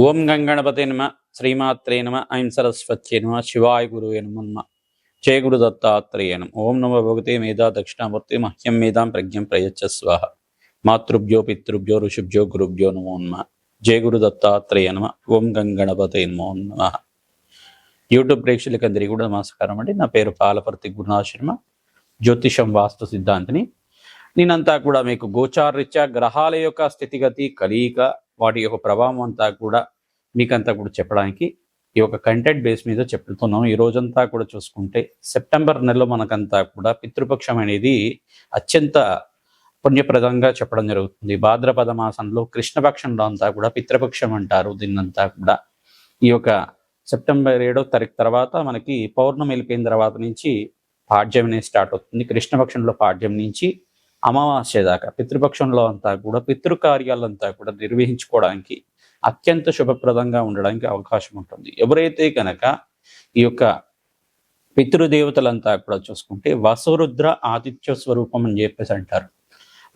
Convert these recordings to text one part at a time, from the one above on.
ఓం గంగణపతే నమ. శ్రీమాత్రే నమ. ఐం సరస్వత్యే నమ. శివాయ గురువే నమ. జయ గురు దత్తాత్రేయ నమ. ఓం నమ భగవతే మేధా దక్షిణామూర్తి మహ్యం మేధాం ప్రజ్ఞం ప్రయచ్చ స్వాహ. మాతృభ్యో పితృభ్యో ఋషిభ్యో గురుభ్యో నమో నమ. జయ గురు దత్తాత్రేయ నమ. ఓం గంగణపతే నమో నమ. యూట్యూబ్ ప్రేక్షకులందరికీ కూడా నమస్కారం అండి. నా పేరు పాలపర్తి గురునాథ్ శర్మ, జ్యోతిషం వాస్తు సిద్ధాంతిని. నేనంతా కూడా మీకు గోచారరీత్యా గ్రహాల యొక్క స్థితిగతి, కలయిక, వాటి యొక్క ప్రభావం అంతా కూడా మీకంతా కూడా చెప్పడానికి ఈ యొక్క కంటెంట్ బేస్ మీద చెప్తున్నాం. ఈ రోజంతా కూడా చూసుకుంటే సెప్టెంబర్ నెలలో మనకంతా కూడా పితృపక్షం అనేది అత్యంత పుణ్యప్రదంగా చెప్పడం జరుగుతుంది. భాద్రపద మాసంలో కృష్ణపక్షంలో అంతా కూడా పితృపక్షం అంటారు. దీన్నంతా కూడా ఈ యొక్క సెప్టెంబర్ 7వ తారీఖు తర్వాత మనకి పౌర్ణమి వెళ్ళిపోయిన తర్వాత నుంచి పాడ్యం అనేది స్టార్ట్ అవుతుంది. కృష్ణపక్షంలో పాడ్యం నుంచి అమావాస్య దాకా పితృపక్షంలో అంతా కూడా పితృకార్యాలంతా కూడా నిర్వహించుకోవడానికి అత్యంత శుభప్రదంగా ఉండడానికి అవకాశం ఉంటుంది. ఎవరైతే కనుక ఈ యొక్క పితృదేవతలంతా కూడా చూసుకుంటే వసురుద్ర ఆదిత్య స్వరూపం అని చెప్పేసి అంటారు.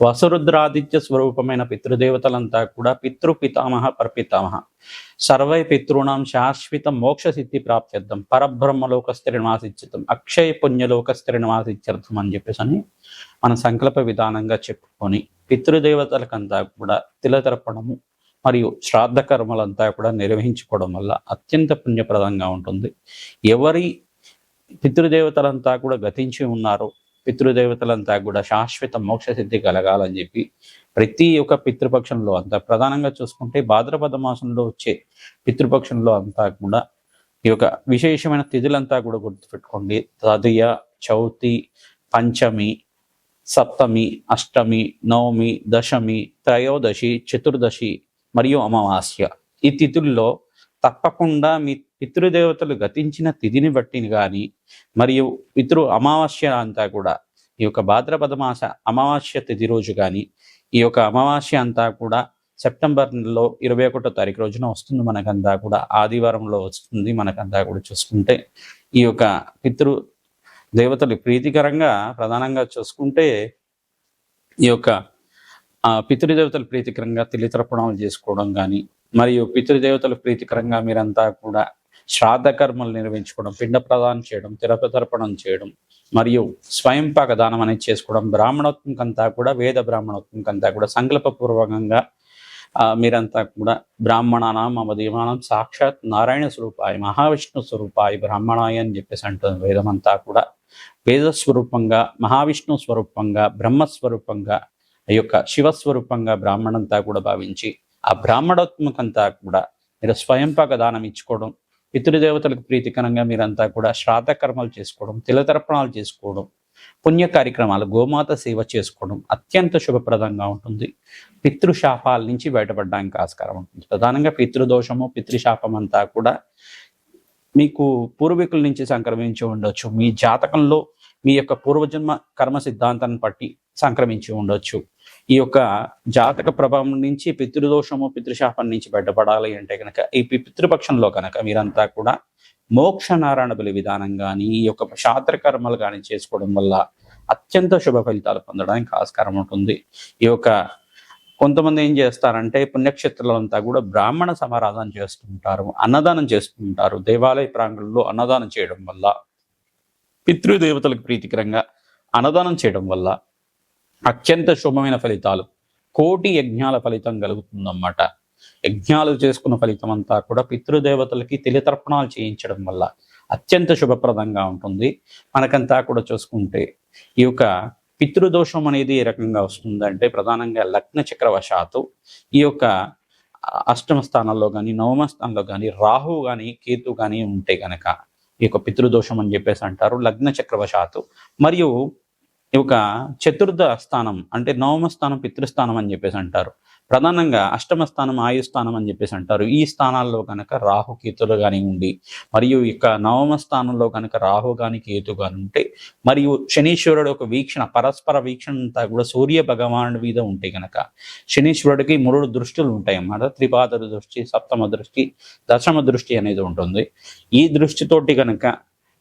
వసురుద్ర ఆదిత్య స్వరూపమైన పితృదేవతలంతా కూడా పితృపితామహ పరపితామహ సర్వై పితృణాం శాశ్వత మోక్ష సిద్ధి ప్రాప్త్యర్థం పరబ్రహ్మలోకస్థిరనివాసిత్యం అక్షయ పుణ్యలోకస్థిరనివాసిత్యర్థం అని చెప్పేసి అని మన సంకల్ప విధానంగా చెప్పుకొని పితృదేవతలకంతా కూడా తిలతర్పణము మరియు శ్రాద్ధ కర్మలంతా కూడా నిర్వహించుకోవడం వల్ల అత్యంత పుణ్యప్రదంగా ఉంటుంది. ఎవరి పితృదేవతలంతా కూడా గతించి ఉన్నారో పితృదేవతలంతా కూడా శాశ్వత మోక్ష సిద్ధి కలగాలని చెప్పి ప్రతి ఒక్క పితృపక్షంలో అంతా ప్రధానంగా చూసుకుంటే భాద్రపద మాసంలో వచ్చే పితృపక్షంలో అంతా కూడా ఈ యొక్క విశేషమైన తిథులంతా కూడా గుర్తుపెట్టుకోండి. తదియ, చౌతి, పంచమి, సప్తమి, అష్టమి, నవమి, దశమి, త్రయోదశి, చతుర్దశి మరియు అమావాస్య. ఈ తిథుల్లో తప్పకుండా మీ పితృదేవతలు గతించిన తిథిని బట్టి కానీ మరియు పితృ అమావాస్య అంతా కూడా ఈ యొక్క భాద్రపద మాస అమావాస్య తిథి రోజు కానీ ఈ యొక్క అమావాస్య అంతా కూడా సెప్టెంబర్ నెలలో 21వ తారీఖు రోజున వస్తుంది. మనకంతా కూడా ఆదివారంలో వస్తుంది. మనకంతా కూడా చూసుకుంటే ఈ యొక్క పితృ దేవతలు ప్రీతికరంగా ప్రధానంగా చూసుకుంటే ఈ యొక్క పితృదేవతలు ప్రీతికరంగా తిలితర్పణాలు చేసుకోవడం కానీ మరియు పితృదేవతలు ప్రీతికరంగా మీరంతా కూడా శ్రాద్ధ కర్మలు నిర్వహించుకోవడం, పిండ ప్రదానం చేయడం, తిరపతర్పణం చేయడం మరియు స్వయంపాక దానం అనేది చేసుకోవడం, బ్రాహ్మణోత్వంకంతా కూడా వేద బ్రాహ్మణోత్వంకంతా కూడా సంకల్పపూర్వకంగా మీరంతా కూడా బ్రాహ్మణానాం మమదీమానం సాక్షాత్ నారాయణ స్వరూపాయ మహావిష్ణు స్వరూపాయ బ్రాహ్మణాయ అని చెప్పేసి అంటుంది వేదమంతా కూడా. వేద స్వరూపంగా, మహావిష్ణు స్వరూపంగా, బ్రహ్మస్వరూపంగా, ఈ యొక్క శివస్వరూపంగా బ్రాహ్మణంతా కూడా భావించి ఆ బ్రాహ్మణోత్మకంతా కూడా మీరు స్వయంపాక దానం ఇచ్చుకోవడం, పితృదేవతలకు ప్రీతికరంగా మీరంతా కూడా శ్రాద్ధ కర్మలు చేసుకోవడం, తిలతర్పణాలు చేసుకోవడం, పుణ్య కార్యక్రమాలు, గోమాత సేవ చేసుకోవడం అత్యంత శుభప్రదంగా ఉంటుంది. పితృశాపాల నుంచి బయటపడడానికి ఆస్కారం ఉంటుంది. ప్రధానంగా పితృదోషము, పితృశాపం అంతా కూడా మీకు పూర్వీకుల నుంచి సంక్రమించి ఉండొచ్చు. మీ జాతకంలో మీ యొక్క పూర్వజన్మ కర్మ సిద్ధాంతాన్ని బట్టి సంక్రమించి ఉండొచ్చు. ఈ యొక్క జాతక ప్రభావం నుంచి పితృదోషము, పితృశాపం నుంచి బయటపడాలి అంటే కనుక ఈ పితృపక్షంలో కనుక మీరంతా కూడా మోక్ష నారాయణ బలి విధానం కానీ ఈ యొక్క శాస్త్ర కర్మలు కానీ చేసుకోవడం వల్ల అత్యంత శుభ ఫలితాలు పొందడానికి ఆస్కారం ఉంటుంది. ఈ యొక్క కొంతమంది ఏం చేస్తారంటే పుణ్యక్షేత్రాలంతా కూడా బ్రాహ్మణ సమారాధన చేస్తుంటారు, అన్నదానం చేస్తుంటారు. దేవాలయ ప్రాంగణంలో అన్నదానం చేయడం వల్ల, పితృదేవతలకు ప్రీతికరంగా అన్నదానం చేయడం వల్ల అత్యంత శుభమైన ఫలితాలు, కోటి యజ్ఞాల ఫలితం కలుగుతుందన్నమాట. యజ్ఞాలు చేసుకున్న ఫలితం అంతా కూడా పితృదేవతలకి తెలితర్పణాలు చేయించడం వల్ల అత్యంత శుభప్రదంగా ఉంటుంది. మనకంతా కూడా చూసుకుంటే ఈ యొక్క పితృదోషం అనేది ఏ రకంగా వస్తుందంటే ప్రధానంగా లగ్న చక్రవశాత్తు ఈ యొక్క అష్టమ స్థానంలో కానీ నవమ స్థానంలో కానీ రాహు కానీ కేతు కానీ ఉంటే కనుక ఈ యొక్క పితృదోషం అని చెప్పేసి అంటారు లగ్న చక్రవశాత్తు. మరియు ఈ యొక్క చతుర్థ స్థానం అంటే నవమ స్థానం పితృస్థానం అని చెప్పేసి అంటారు. ప్రధానంగా అష్టమ స్థానం ఆయుస్థానం అని చెప్పేసి అంటారు. ఈ స్థానాల్లో కనుక రాహు కేతులు కానీ ఉండి మరియు ఇక నవమ స్థానంలో కనుక రాహు కానీ కేతు కానీ ఉంటే మరియు శనీశ్వరుడు ఒక వీక్షణ, పరస్పర వీక్షణ అంతా కూడా సూర్య భగవానుడి మీద ఉంటే కనుక శనీశ్వరుడికి 3 దృష్టిలు ఉంటాయి అన్నమాట. త్రిపాద దృష్టి, సప్తమ దృష్టి, దశమ దృష్టి అనేది ఉంటుంది. ఈ దృష్టితోటి కనుక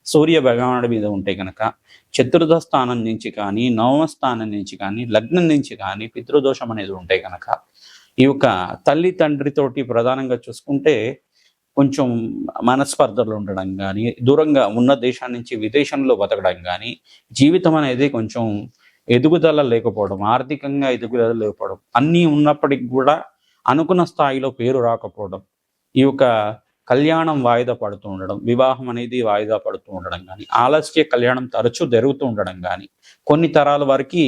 సూర్య భగవానుడి మీద ఉంటే కనుక చతుర్థ స్థానం నుంచి కానీ నవమ స్థానం నుంచి కానీ లగ్నం నుంచి కానీ పితృదోషం అనేది ఉంటే కనుక ఈ యొక్క తల్లి తండ్రితోటి ప్రధానంగా చూసుకుంటే కొంచెం మనస్పర్ధలు ఉండడం కానీ, దూరంగా ఉన్న దేశం నుంచి విదేశంలో బతకడం కానీ, జీవితం అనేది కొంచెం ఎదుగుదల లేకపోవడం, ఆర్థికంగా ఎదుగుదల లేకపోవడం, అన్నీ ఉన్నప్పటికి కూడా అనుకున్న స్థాయిలో పేరు రాకపోవడం, ఈ యొక్క కళ్యాణం వాయిదా పడుతూ ఉండడం, వివాహం అనేది వాయిదా పడుతూ ఉండడం కానీ, ఆలస్య కళ్యాణం తరచూ జరుగుతూ ఉండడం కానీ, కొన్ని తరాల వారికి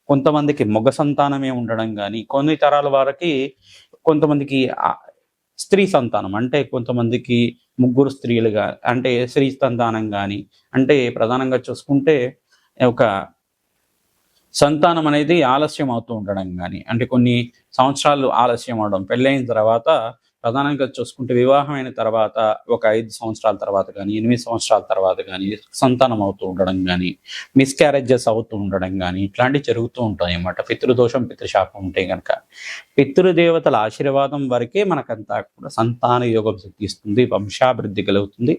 కొంతమందికి మగ సంతానమే ఉండడం కానీ, కొన్ని తరాల వారికి కొంతమందికి స్త్రీ సంతానం అంటే కొంతమందికి ముగ్గురు స్త్రీలుగా అంటే స్త్రీ సంతానం కానీ, అంటే ప్రధానంగా చూసుకుంటే ఒక సంతానం అనేది ఆలస్యం అవుతూ ఉండడం కానీ, అంటే కొన్ని సంవత్సరాలు ఆలస్యం అవడం, పెళ్ళైన తర్వాత ప్రధానంగా చూసుకుంటే వివాహమైన తర్వాత ఒక 5 సంవత్సరాల తర్వాత కానీ, 8 సంవత్సరాల తర్వాత కానీ సంతానం అవుతూ ఉండడం కానీ, మిస్‌క్యారేజెస్ అవుతూ ఉండడం కానీ, ఇట్లాంటివి జరుగుతూ ఉంటాయి అన్నమాట. పితృదోషం, పితృశాపం ఉంటే గనక. పితృదేవతల ఆశీర్వాదం వరకే మనకంతా కూడా సంతాన యోగం సిద్ధిస్తుంది, వంశాభివృద్ధి కలుగుతుంది.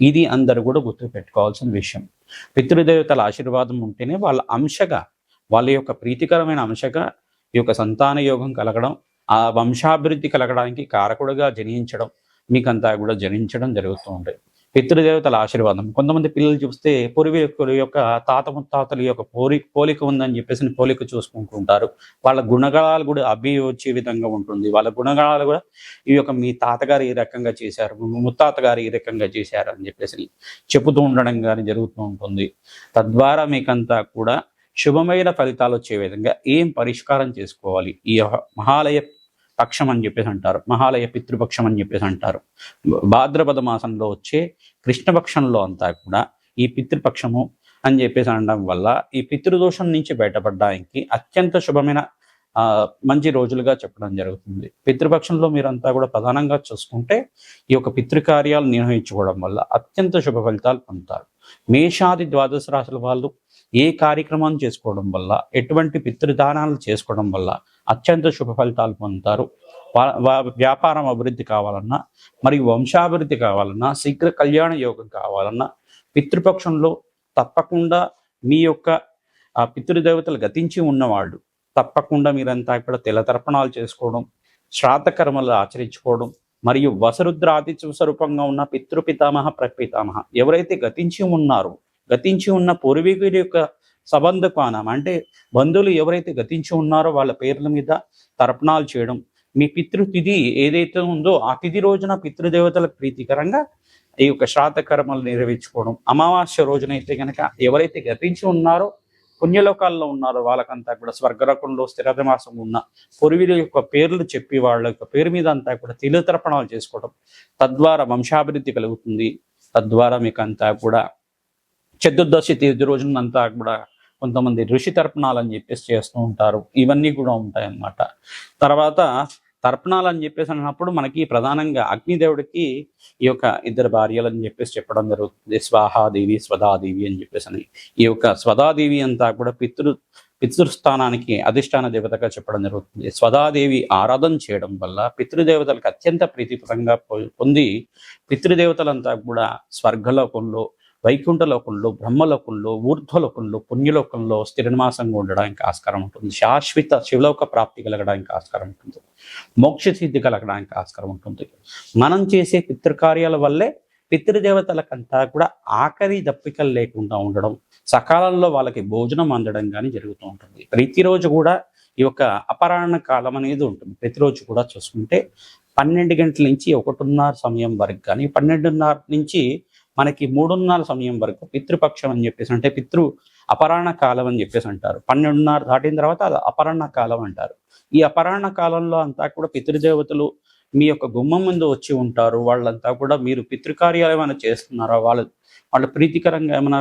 ఇది అందరూ కూడా గుర్తుపెట్టుకోవాల్సిన విషయం. పితృదేవతల ఆశీర్వాదం ఉంటేనే వాళ్ళ అంశగా, వాళ్ళ యొక్క ప్రీతికరమైన అంశగా ఈ యొక్క సంతాన యోగం కలగడం, ఆ వంశాభివృద్ధి కలగడానికి కారకుడుగా జనించడం, మీకంతా కూడా జనించడం జరుగుతూ ఉంటాయి. పితృదేవతల ఆశీర్వాదం. కొంతమంది పిల్లలు చూస్తే పూర్వీకుల యొక్క తాత ముత్తాతల యొక్క పోలిక ఉందని చెప్పేసి పోలిక చూసుకుంటూ ఉంటారు. వాళ్ళ గుణగణాలు కూడా వచ్చే విధంగా ఉంటుంది. వాళ్ళ గుణగణాలు కూడా ఈ యొక్క మీ తాతగారు ఈ రకంగా చేశారు, ముత్తాత గారు ఈ రకంగా చేశారు అని చెప్పేసి చెబుతూ ఉండడం కానీ జరుగుతూ ఉంటుంది. తద్వారా మీకంతా కూడా శుభమైన ఫలితాలు వచ్చే విధంగా ఏం పరిష్కారం చేసుకోవాలి, ఈ మహాలయ పక్షం అని చెప్పేసి అంటారు, మహాలయ పితృపక్షం అని చెప్పేసి అంటారు. భాద్రపద మాసంలో వచ్చే కృష్ణపక్షంలో అంతా కూడా ఈ పితృపక్షము అని చెప్పేసి అనడం వల్ల ఈ పితృదోషం నుంచి బయటపడడానికి అత్యంత శుభమైన మంచి రోజులుగా చెప్పడం జరుగుతుంది. పితృపక్షంలో మీరంతా కూడా ప్రధానంగా చూసుకుంటే ఈ యొక్క పితృకార్యాలు నిర్వహించుకోవడం వల్ల అత్యంత శుభ ఫలితాలు పొందుతారు. మేషాది ద్వాదశ రాశుల వాళ్ళు ఏ కార్యక్రమం చేసుకోవడం వల్ల, ఎటువంటి పితృదానాలు చేసుకోవడం వల్ల అత్యంత శుభ ఫలితాలు పొందుతారు. వ్యాపారం అభివృద్ధి కావాలన్నా, మరియు వంశాభివృద్ధి కావాలన్నా, శీఘ్ర కళ్యాణ యోగం కావాలన్నా పితృపక్షంలో తప్పకుండా మీ యొక్క ఆ పితృదేవతలు గతించి ఉన్నవాళ్ళు తప్పకుండా మీరంతా కూడా తెలతర్పణాలు చేసుకోవడం, శ్రాద్ధకర్మలు ఆచరించుకోవడం, మరియు వసరుద్ర ఆదిత్య స్వరూపంగా ఉన్న పితృపితామహ ప్రపితామహ ఎవరైతే గతించి ఉన్న పూర్వీకుడి యొక్క సంబంధపానం అంటే బంధువులు ఎవరైతే గతించి ఉన్నారో వాళ్ళ పేర్ల మీద తర్పణాలు చేయడం, మీ పితృతిథి ఏదైతే ఉందో ఆ తిథి రోజున పితృదేవతలకు ప్రీతికరంగా ఈ యొక్క శ్రాద్ధ కర్మలు నిర్వహించుకోవడం, అమావాస్య రోజునైతే కనుక ఎవరైతే గతించి ఉన్నారో పుణ్యలోకాల్లో ఉన్నారో వాళ్ళకంతా కూడా స్వర్గరకంలో స్థిరనివాసం ఉన్న పూర్వీకుల యొక్క పేర్లు చెప్పి వాళ్ళ యొక్క పేరు మీద అంతా కూడా తిలతర్పణాలు చేసుకోవడం, తద్వారా వంశాభివృద్ధి కలుగుతుంది. తద్వారా మీకు అంతా కూడా చతుర్దశి తేదీ రోజునంతా కూడా కొంతమంది ఋషి తర్పణాలు అని చెప్పేసి చేస్తూ ఉంటారు. ఇవన్నీ కూడా ఉంటాయి అన్నమాట. తర్వాత తర్పణాలు అని చెప్పేసి అన్నప్పుడు మనకి ప్రధానంగా అగ్నిదేవుడికి ఈ యొక్క ఇద్దరు భార్యలు అని చెప్పేసి చెప్పడం జరుగుతుంది. స్వాహాదేవి, స్వదాదేవి అని చెప్పేసి ఈ యొక్క స్వదాదేవి అంతా కూడా పితృస్థానానికి అధిష్టాన దేవతగా చెప్పడం జరుగుతుంది. స్వదాదేవి ఆరాధన చేయడం వల్ల పితృదేవతలకు అత్యంత ప్రీతికరంగా పొంది పితృదేవతలంతా కూడా స్వర్గలోకంలో, వైకుంఠలోకంలో, బ్రహ్మలోకంలో, ఊర్ధ్వలోకంలో, పుణ్యలోకంలో స్థిరనివాసంగా ఉండడానికి ఆస్కారం ఉంటుంది. శాశ్వత శివలోక ప్రాప్తి కలగడానికి ఆస్కారం ఉంటుంది. మోక్ష సిద్ధి కలగడానికి ఆస్కారం ఉంటుంది. మనం చేసే పితృకార్యాల వల్లే పితృదేవతలకంతా కూడా ఆఖరి దప్పికలు లేకుండా ఉండడం, సకాలంలో వాళ్ళకి భోజనం అందడం కానీ జరుగుతూ ఉంటుంది. ప్రతిరోజు కూడా ఈ యొక్క అపరాహ్న కాలం అనేది ఉంటుంది. ప్రతిరోజు కూడా చూసుకుంటే 12 గంటల నుంచి 1:30 సమయం వరకు కానీ, 12:30 నుంచి మనకి 3:30 సమయం వరకు పితృపక్షం అని చెప్పేసి అంటే అపరాహ్న కాలం అని చెప్పేసి అంటారు. 12:30 దాటిన తర్వాత అది అపరాహ్న కాలం అంటారు. ఈ అపరాహ్న కాలంలో అంతా కూడా పితృదేవతలు మీ యొక్క గుమ్మం ముందు వచ్చి ఉంటారు. వాళ్ళంతా కూడా మీరు పితృకార్యాలు ఏమైనా చేస్తున్నారా, వాళ్ళ ప్రీతికరంగా ఏమైనా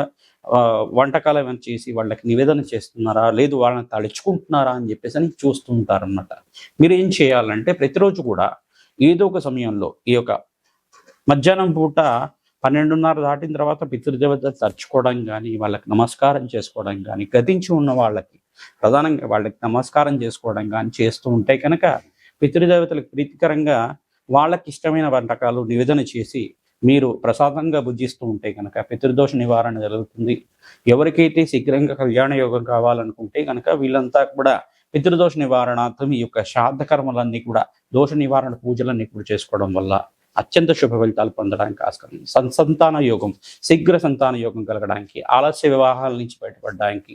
వంటకాలు ఏమైనా చేసి వాళ్ళకి నివేదన చేస్తున్నారా, లేదు వాళ్ళని తలుచుకుంటున్నారా అని చెప్పేసి అని చూస్తూ ఉంటారన్నమాట. మీరు ఏం చేయాలంటే ప్రతిరోజు కూడా ఏదో ఒక సమయంలో ఈ యొక్క మధ్యాహ్నం పూట 12:30 దాటిన తర్వాత పితృదేవత తలుచుకోవడం కానీ, వాళ్ళకి నమస్కారం చేసుకోవడం కానీ, గతించి ఉన్న వాళ్ళకి ప్రధానంగా వాళ్ళకి నమస్కారం చేసుకోవడం కానీ చేస్తూ ఉంటే కనుక పితృదేవతలకు ప్రీతికరంగా వాళ్ళకి ఇష్టమైన వంటకాలు నివేదన చేసి మీరు ప్రసాదంగా భుజిస్తూ ఉంటే కనుక పితృదోష నివారణ జరుగుతుంది. ఎవరికైతే శీఘ్రంగా కళ్యాణ యోగం కావాలనుకుంటే కనుక వీళ్ళంతా కూడా పితృదోష నివారణార్థం ఈ యొక్క శ్రాద్ధ కర్మలన్నీ కూడా, దోష నివారణ పూజలన్నీ కూడా చేసుకోవడం వల్ల అత్యంత శుభ ఫలితాలు పొందడానికి ఆస్కారం. సంతాన యోగం, శీఘ్ర సంతాన యోగం కలగడానికి, ఆలస్య వివాహాల నుంచి బయటపడడానికి,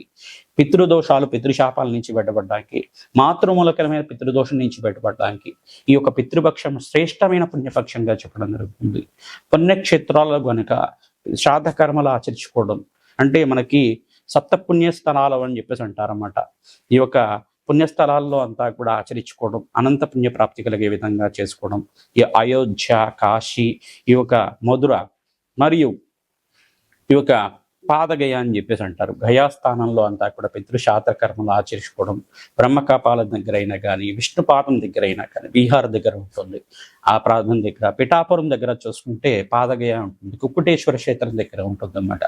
పితృదోషాలు పితృశాపాల నుంచి బయటపడడానికి, మాతృమూలకరమైన పితృదోషం నుంచి బయటపడడానికి ఈ యొక్క పితృపక్షం శ్రేష్టమైన పుణ్యపక్షంగా చెప్పడం జరుగుతుంది. పుణ్యక్షేత్రాల్లో కనుక శ్రాద్ధ కర్మలు ఆచరించుకోవడం అంటే మనకి సప్త పుణ్యస్థలాలు అని చెప్పేసి అంటారన్నమాట. ఈ యొక్క పుణ్యస్థలాల్లో అంతా కూడా ఆచరించుకోవడం, అనంత పుణ్య ప్రాప్తి కలిగే విధంగా చేసుకోవడం. ఈ అయోధ్య, కాశీ, ఈ యొక్క మధుర మరియు ఈ యొక్క పాదగయ అని చెప్పేసి అంటారు. గయాస్థానంలో అంతా కూడా పితృశాస్త్ర కర్మలు ఆచరించుకోవడం. బ్రహ్మకపాల దగ్గర అయినా కానీ, విష్ణుపాదం దగ్గర అయినా కానీ, బీహార్ దగ్గర ఉంటుంది ఆ ప్రాంతం దగ్గర. పిఠాపురం దగ్గర చూసుకుంటే పాదగయ ఉంటుంది, కుక్కుటేశ్వర క్షేత్రం దగ్గర ఉంటుంది అన్నమాట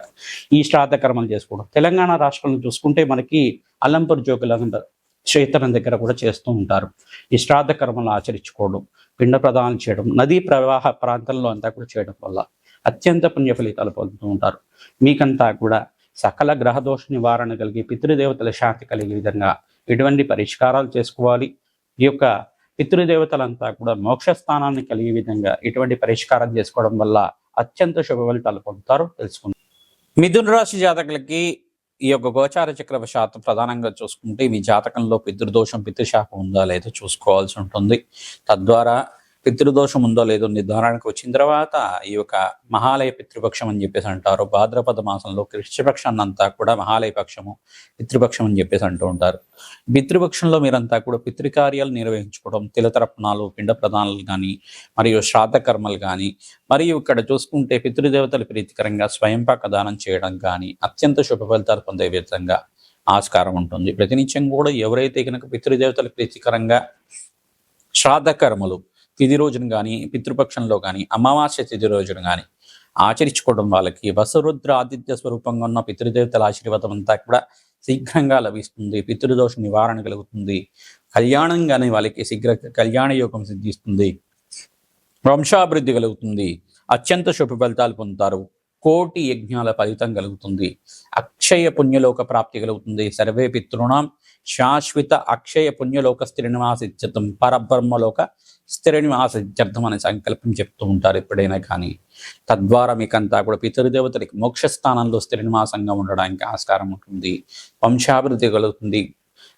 ఈ శ్రాద్ధ కర్మలు చేసుకోవడం. తెలంగాణ రాష్ట్రంలో చూసుకుంటే మనకి అల్లంపూర్ జోగులంద క్షేత్రం దగ్గర కూడా చేస్తూ ఉంటారు. ఈ శ్రాద్ధ కర్మలు ఆచరించుకోవడం, పిండ ప్రదానం చేయడం, నదీ ప్రవాహ ప్రాంతంలో అంతా కూడా చేయడం వల్ల అత్యంత పుణ్య ఫలితాలు పొందుతూ ఉంటారు. మీకంతా కూడా సకల గ్రహదోష నివారణ కలిగి, పితృదేవతల శాంతి కలిగే విధంగా ఎటువంటి పరిష్కారాలు చేసుకోవాలి, ఈ యొక్క పితృదేవతలంతా కూడా మోక్ష స్థానాన్ని కలిగే విధంగా ఎటువంటి పరిష్కారం చేసుకోవడం వల్ల అత్యంత శుభ ఫలితాలు పొందుతారు తెలుసుకుందాం. మిథున రాశి జాతకులకి ఈ యొక్క గోచార చక్ర శాతం ప్రధానంగా చూసుకుంటే మీ జాతకంలో పితృదోషం పితృశాపం ఉందా లేదో చూసుకోవాల్సి ఉంటుంది. తద్వారా పితృదోషం ఉందో లేదో నిర్ధారణకు వచ్చిన తర్వాత ఈ యొక్క మహాలయ పితృపక్షం అని చెప్పేసి అంటారు. భాద్రపద మాసంలో కృష్ణపక్షాన్ని అంతా కూడా మహాలయ పక్షము, పితృపక్షం అని చెప్పేసి అంటూ ఉంటారు. పితృపక్షంలో మీరంతా కూడా పితృకార్యాలు నిర్వహించుకోవడం, తిలతర్పణాలు, పిండ ప్రదానాలు కానీ, మరియు శ్రాద్ధ కర్మలు కానీ, మరియు ఇక్కడ చూసుకుంటే పితృదేవతల ప్రీతికరంగా స్వయంపాక దానం చేయడం కానీ అత్యంత శుభ ఫలితాలు పొందే విధంగా ఆస్కారం ఉంటుంది. ప్రతినిత్యం కూడా ఎవరైతే కనుక పితృదేవతల ప్రీతికరంగా శ్రాద్ధ కర్మలు తిథి రోజున కానీ, పితృపక్షంలో కానీ, అమావాస్య తిథి రోజున కానీ ఆచరించుకోవడం వాళ్ళకి వసురుద్ర ఆదిత్య స్వరూపంగా ఉన్న పితృదేవతల ఆశీర్వాదం అంతా కూడా శీఘ్రంగా లభిస్తుంది. పితృదోష నివారణ కలుగుతుంది. కళ్యాణం కానీ వాళ్ళకి శీఘ్ర కళ్యాణ యోగం సిద్ధిస్తుంది. వంశాభివృద్ధి కలుగుతుంది. అత్యంత శుభ ఫలితాలు పొందుతారు. కోటి యజ్ఞాల ఫలితం కలుగుతుంది. అక్షయ పుణ్యలోక ప్రాప్తి కలుగుతుంది. సర్వే పితృణాం శాశ్వత అక్షయ పుణ్యలోక స్థిర నివాసిత్యర్థం, పరబ్రహ్మలోక స్థిర నివాసిత్యర్థం అనే సంకల్పం చెప్తూ ఉంటారు ఎప్పుడైనా కానీ. తద్వారా మీకంతా కూడా పితృదేవతలకి మోక్ష స్థానంలో స్థిర నివాసంగా ఉండడానికి ఆస్కారం ఉంటుంది. వంశాభివృద్ధి కలుగుతుంది.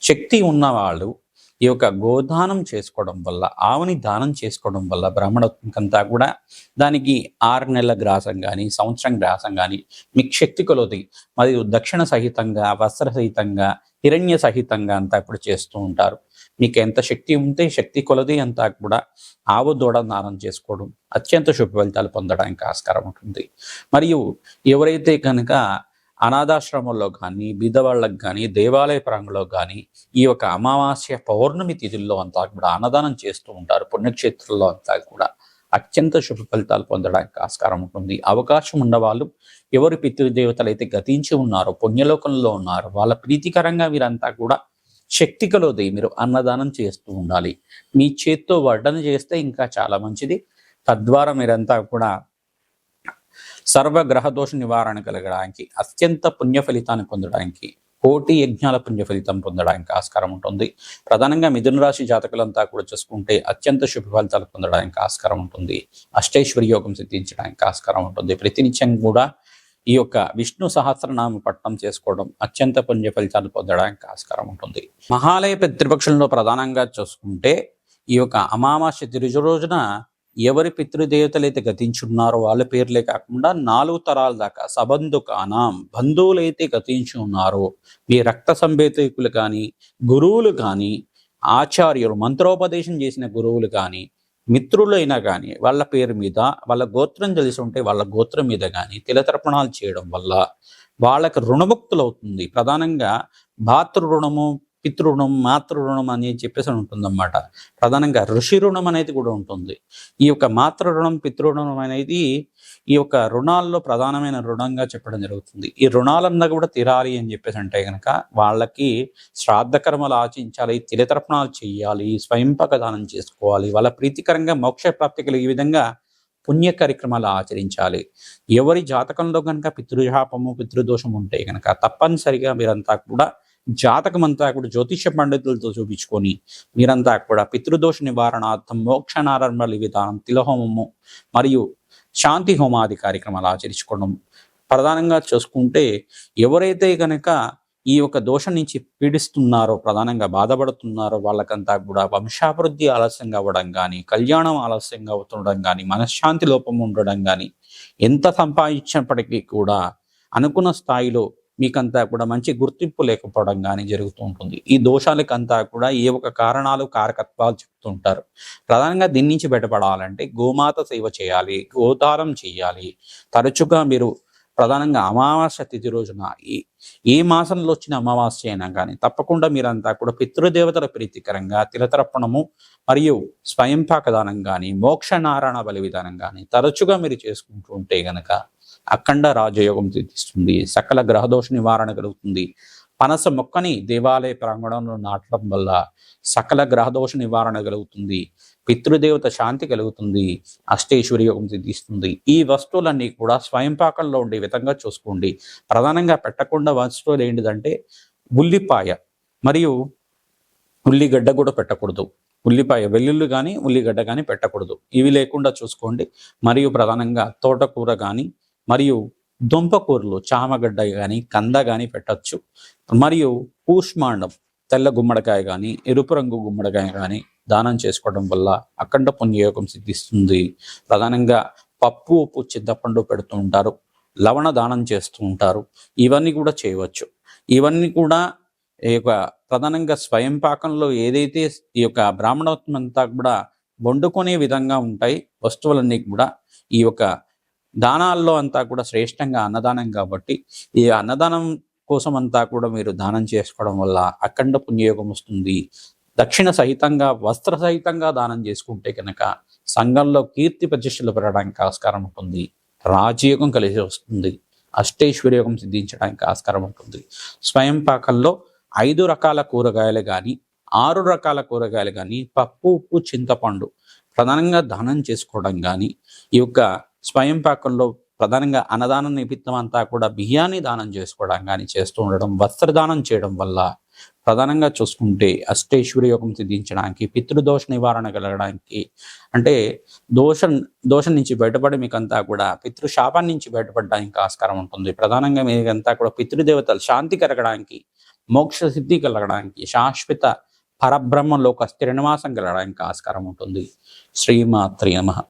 శక్తి ఉన్నవాళ్ళు ఈ యొక్క గోదానం చేసుకోవడం వల్ల, ఆవుని దానం చేసుకోవడం వల్ల బ్రాహ్మణంతా కూడా దానికి 6 నెలల గ్రాసం కానీ, సంవత్సరం గ్రాసం కానీ మీకు శక్తి కొలది మరియు దక్షిణ సహితంగా, వస్త్ర సహితంగా, హిరణ్య సహితంగా అంతా కూడా చేస్తూ ఉంటారు. మీకు ఎంత శక్తి ఉంటే శక్తి కొలది అంతా కూడా ఆవు దూడ దానం చేసుకోవడం అత్యంత శుభ ఫలితాలు పొందడానికి ఆస్కారం ఉంటుంది. మరియు ఎవరైతే కనుక అనాథాశ్రమంలో కానీ, బీదవాళ్ళకు కానీ, దేవాలయ ప్రాంగంలో కానీ ఈ యొక్క అమావాస్య పౌర్ణమి తిథుల్లో అంతా కూడా అన్నదానం చేస్తూ ఉంటారు. పుణ్యక్షేత్రంలో అంతా కూడా అత్యంత శుభ ఫలితాలు పొందడానికి ఆస్కారం ఉంటుంది. అవకాశం ఉన్నవాళ్ళు ఎవరు పితృదేవతలు అయితే గతించి ఉన్నారో, పుణ్యలోకంలో ఉన్నారో వాళ్ళ ప్రీతికరంగా మీరంతా కూడా శక్తి కలోది మీరు అన్నదానం చేస్తూ ఉండాలి. మీ చేత్తో వడ్డన చేస్తే ఇంకా చాలా మంచిది. తద్వారా మీరంతా కూడా సర్వగ్రహ దోష నివారణ కలగడానికి, అత్యంత పుణ్య ఫలితాన్ని పొందడానికి, కోటి యజ్ఞాల పుణ్య ఫలితం పొందడానికి ఆస్కారం ఉంటుంది. ప్రధానంగా మిథున రాశి జాతకులంతా కూడా చూసుకుంటే అత్యంత శుభ ఫలితాలు పొందడానికి ఆస్కారం ఉంటుంది. అష్టైశ్వర్య యోగం సిద్ధించడానికి ఆస్కారం ఉంటుంది. ప్రతినిత్యం కూడా ఈ యొక్క విష్ణు సహస్రనామ పట్టణం చేసుకోవడం అత్యంత పుణ్య ఫలితాలు పొందడానికి ఆస్కారం ఉంటుంది. మహాలయ పితృపక్షంలో ప్రధానంగా చూసుకుంటే ఈ యొక్క అమావాస్య తిరుజ రోజున ఎవరి పితృదేవతలైతే గతించున్నారో వాళ్ళ పేర్లే కాకుండా 4 తరాల దాకా సబంధుకానాం బంధువులైతే గతించి ఉన్నారో, మీ రక్త సంబేతకులు కానీ, గురువులు కానీ, ఆచార్యులు మంత్రోపదేశం చేసిన గురువులు కానీ, మిత్రులైనా కానీ వాళ్ళ పేరు మీద, వాళ్ళ గోత్రం తెలిసి ఉంటే వాళ్ళ గోత్రం మీద కానీ తిలతర్పణాలు చేయడం వల్ల వాళ్ళకి రుణముక్తులు అవుతుంది. ప్రధానంగా భాతృ రుణము, పితృ రుణం, మాతృ రుణం అని చెప్పేసి ఉంటుందన్నమాట. ప్రధానంగా ఋషి రుణం అనేది కూడా ఉంటుంది. ఈ యొక్క మాతృ రుణం, పితృరుణం అనేది ఈ యొక్క రుణాల్లో ప్రధానమైన రుణంగా చెప్పడం జరుగుతుంది. ఈ రుణాలన్నా కూడా తీరాలి అని చెప్పేసి అంటే కనుక వాళ్ళకి శ్రాద్ధ కర్మలు ఆచరించాలి, తిలతర్పణాలు చేయాలి, స్వయంపాక దానం చేసుకోవాలి, వాళ్ళ ప్రీతికరంగా మోక్ష ప్రాప్తి కలిగే విధంగా పుణ్య కార్యక్రమాలు ఆచరించాలి. ఎవరి జాతకంలో కనుక పితృశాపము, పితృదోషం ఉంటే కనుక తప్పనిసరిగా మీరంతా కూడా జాతకం అంతా కూడా జ్యోతిష పండితులతో చూపించుకొని మీరంతా కూడా పితృదోష నివారణార్థం మోక్షనారంభలి విధానం తిలహోమము మరియు శాంతి హోమాది కార్యక్రమాలు ఆచరించుకోవడం ప్రధానంగా చూసుకుంటే ఎవరైతే కనుక ఈ యొక్క దోషం నుంచి పీడిస్తున్నారో ప్రధానంగా బాధపడుతున్నారో వాళ్ళకంతా కూడా వంశాభివృద్ధి ఆలస్యంగా అవ్వడం కానీ కళ్యాణం ఆలస్యంగా అవుతుండడం కానీ మనశ్శాంతి లోపం ఉండడం కానీ ఎంత సంపాదించినప్పటికీ కూడా అనుకున్న స్థాయిలో మీకంతా కూడా మంచి గుర్తింపు లేకపోవడం కానీ జరుగుతూ ఉంటుంది. ఈ దోషాలకంతా కూడా ఏ ఒక కారణాలు కారకత్వాలు చెప్తుంటారు. ప్రధానంగా దీని నుంచి బయటపడాలంటే గోమాత సేవ చేయాలి, గోదానం చేయాలి. తరచుగా మీరు ప్రధానంగా అమావాస్య తిథి రోజున ఏ మాసంలో వచ్చిన అమావాస్య అయినా కానీ తప్పకుండా మీరంతా కూడా పితృదేవతల ప్రీతికరంగా తిలతర్పణము మరియు స్వయంపాక దానం కానీ మోక్ష నారాయణ బలి విధానం కానీ తరచుగా మీరు చేసుకుంటూ ఉంటే గనక అఖండ రాజయోగం సిద్ధిస్తుంది, సకల గ్రహదోష నివారణ కలుగుతుంది. పనస మొక్కని దేవాలయ ప్రాంగణంలో నాటడం వల్ల సకల గ్రహదోష నివారణ కలుగుతుంది, పితృదేవత శాంతి కలుగుతుంది, అష్టేశ్వరి యోగం సిద్ధిస్తుంది. ఈ వస్తువులన్నీ కూడా స్వయంపాకంలో ఉండే విధంగా చూసుకోండి. ప్రధానంగా పెట్టకుండా వస్తువులు ఏంటిదంటే ఉల్లిపాయ మరియు ఉల్లిగడ్డ కూడా పెట్టకూడదు. ఉల్లిపాయ వెల్లుల్లి కానీ ఉల్లిగడ్డ కానీ పెట్టకూడదు. ఇవి లేకుండా చూసుకోండి. మరియు ప్రధానంగా తోటకూర కానీ మరియు దుంపకూరలు చామగడ్డ కానీ కంద కానీ పెట్టచ్చు. మరియు కూష్మాండం తెల్ల గుమ్మడికాయ కానీ ఎరుపు రంగు గుమ్మడికాయ కానీ దానం చేసుకోవడం వల్ల అఖండ పుణ్యయోగం సిద్ధిస్తుంది. ప్రధానంగా పప్పు ఉప్పు చింతపండు పెడుతూ ఉంటారు, లవణ దానం చేస్తూ ఉంటారు. ఇవన్నీ కూడా చేయవచ్చు. ఇవన్నీ కూడా ఈ యొక్క ప్రధానంగా స్వయంపాకంలో ఏదైతే ఈ యొక్క బ్రాహ్మణోత్వం అంతా కూడా వండుకునే విధంగా ఉంటాయి వస్తువులన్నీ కూడా ఈ యొక్క దానాల్లో అంతా కూడా శ్రేష్టంగా అన్నదానం కాబట్టి ఈ అన్నదానం కోసం అంతా కూడా మీరు దానం చేసుకోవడం వల్ల అఖండ పుణ్యయోగం వస్తుంది. దక్షిణ సహితంగా వస్త్ర సహితంగా దానం చేసుకుంటే కనుక సంఘంలో కీర్తి ప్రతిష్టలు పెరగడానికి ఆస్కారం ఉంటుంది, రాజయోగం కలిసి వస్తుంది, అష్టైశ్వర్యోగం సిద్ధించడానికి ఆస్కారం ఉంటుంది. స్వయం పాకంలో 5 రకాల కూరగాయలు కానీ 6 రకాల కూరగాయలు కానీ పప్పు ఉప్పు చింతపండు ప్రధానంగా దానం చేసుకోవడం కానీ ఈ యొక్క స్వయం పాకంలో ప్రధానంగా అన్నదానం నిమిత్తం అంతా కూడా బియ్యాన్ని దానం చేసుకోవడం కానీ చేస్తూ ఉండడం, వస్త్రదానం చేయడం వల్ల ప్రధానంగా చూసుకుంటే అష్టైశ్వర్య యోగం సిద్ధించడానికి, పితృదోష నివారణ కలగడానికి, అంటే దోషం నుంచి బయటపడి మీకంతా కూడా పితృశాపం నుంచి బయటపడడానికి ఆస్కారం ఉంటుంది. ప్రధానంగా మీకంతా కూడా పితృదేవతలు శాంతి కలగడానికి, మోక్ష సిద్ధి కలగడానికి, శాశ్వత పరబ్రహ్మంలోక స్థిర నివాసం కలగడానికి ఆస్కారం ఉంటుంది. శ్రీమాత్రే నమః.